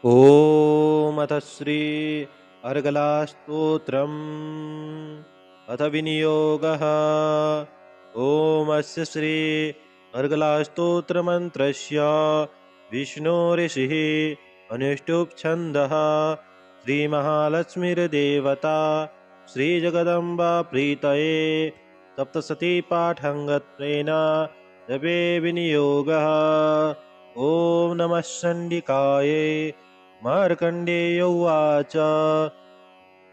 ॐ अथ श्री अर्गलास्तोत्रम् अथ विनियोगः। ॐ अस्य श्री अर्गलास्तोत्रमन्त्रस्य विष्णोऋषिः अनुष्टुप् छन्दः श्रीमहालक्ष्मीर्देवता श्रीजगदम्बा प्रीतये सप्तशती पाठाङ्गत्वेन जपे विनियोगः। ॐ नमः चण्डिकायै। मार्कण्डेय उवाच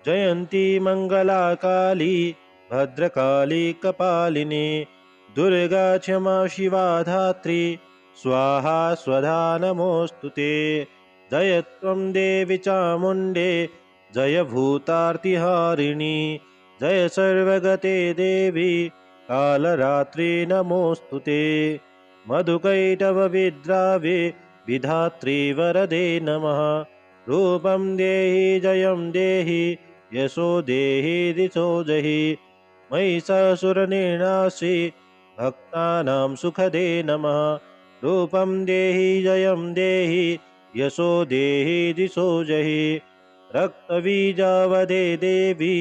जयन्ती मङ्गला काली भद्रकाली कपालिनी दुर्गा क्षमा शिवा धात्री स्वाहा स्वधा नमोऽस्तु ते। जय त्वं देवी चामुण्डे जय भूतार्तिहारिणी जय सर्वगते देवी कालरात्रि नमोऽस्तु ते। मधुकैटभविद्रावे विधात्री वरदे नमः। रूपं देहि जयं देहि यशो देहि दिशो जहि महिषासुरनिर्नाशि भक्तानां सुखदे नमः। रूपं देहि जयं देहि यशो देहि दिशो जहि रक्तबीजावधे देवी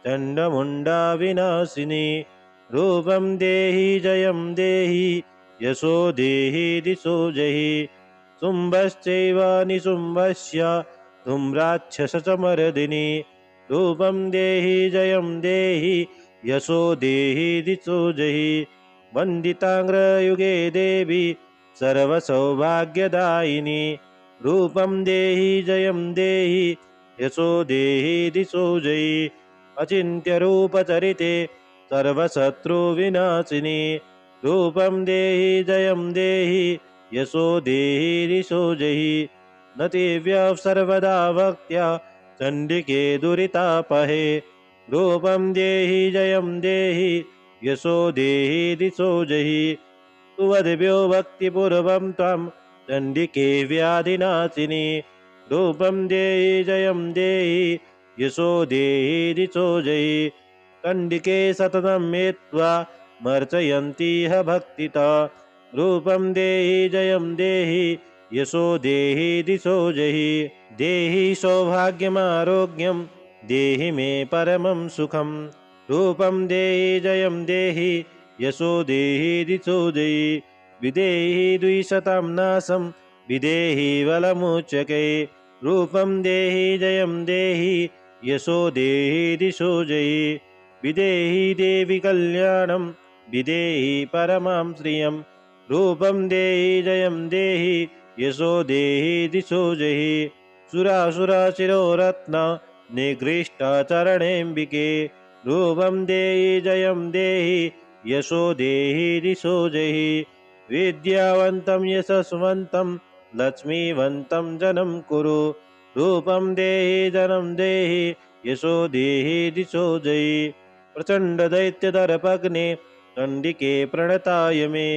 चण्डमुण्डा विनाशिनी। रूपं देहि जयं देहि यशो देहि दिशो जहि शुम्भश्चैव निशुम्भस्य धूम्राक्षसमर्दिनी। रूपं देहि जयं देहि यशो देहि दिशो जहि वन्दिताङ्ग्रयुगे देवी सर्वसौभाग्यदायिनी। रूपं देहि जयं देहि यशो देहि दिशो जहि अचिन्त्यरूपचरिते सर्वशत्रुविनाशिनी। रूपं देहि जयं देहि यशो देहि दिशो जहि नतिव्यः सर्वदा भक्त्या चण्डिके दुरितापहे। रूपं देहि जयं देहि यशो देहि दिशो जहि सुवद्भ्यो भक्तिपूर्वं त्वं चण्डिके व्याधिनाशिनी। रूपं देहि जयं देहि यशो देहि दिशो जहि चण्डिके सततं मेत्वा मर्चयन्तीह भक्तिता। रूपं देहि जयं देहि यशो देहि दिशो जहि देहि सौभाग्यमारोग्यं देहि मे परमं सुखं। रूपं देहि जयं देहि यशो देहि दिशो जहि विदेहि द्विशतं नाशं विदेहि बलमुच्यके। रूपं देहि जयं देहि यशो देहि दिशो जहि विदेहि देवी कल्याणं विदेहि परमां श्रियं। रूपं देहि जयं देहि यशो देहि दिशो जहि सुरासुरशिरोरत्न निगृष्टचरणेऽम्बिके। रूपं देहि जयं देहि यशो देहि दिशो जहि विद्यावन्तं यशस्वन्तं लक्ष्मीवन्तं जनं कुरु। रूपं देहि जनं देहि यशो देहि दिशो जहि प्रचण्ड दैत्यदर्पग्ने चण्डिके प्रणताय मे।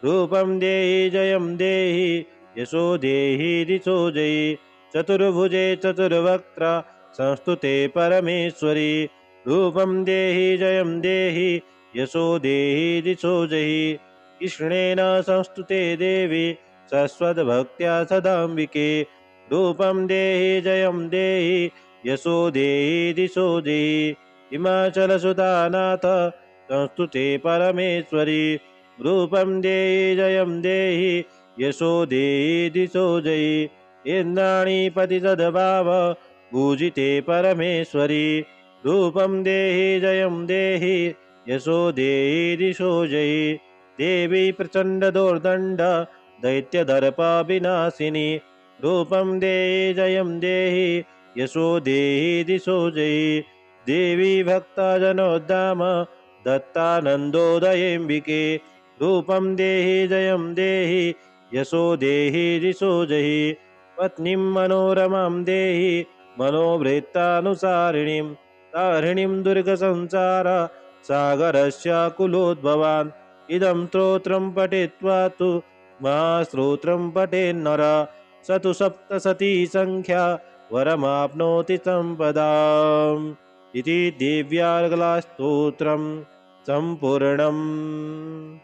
रूपं देहि जयं देहि यशो देहि दिशो जहि चतुर्भुजे चतुर्वक्त्र संस्तुते परमेश्वरी। रूपं देहि जयं देहि यशो देहि दिशो जहि कृष्णेन संस्तुते देवी शश्वतभक्त्या सदाम्बिके। रूपं देहि जयं देहि यशो देहि दिशो जहि हिमाचलसुतानाथ संस्तुते परमेश्वरी। रूपं देहि जयं देहि यशो देहि दिशो जहि इन्द्राणीपति सद्भाव पूजिते परमेश्वरी। रूपं देहि जयं देहि यशो देहि दिशो जहि देवी प्रचण्ड दोर्दण्ड दैत्यदर्प विनाशिनी। रूपं देहि जयं देहि यशो देहि दिशो जहि देवी भक्तजनोद्धाम दत्तानन्दोदयेऽम्बिके। रूपं देहि जयं देहि यशो देहि दिशो जहि पत्नीं मनोरमां देहि मनोवृत्तानुसारिणीं तारिणीं दुर्गसंसार सागरस्य कुलोद्भवान्। इदं स्तोत्रं पठित्वा तु महास्तोत्रं पठेन्नर स तु सप्तशती संख्या वरमाप्नोति सम्पदाम्। इति दिव्यार्गलास्तोत्रं सम्पूर्णम्।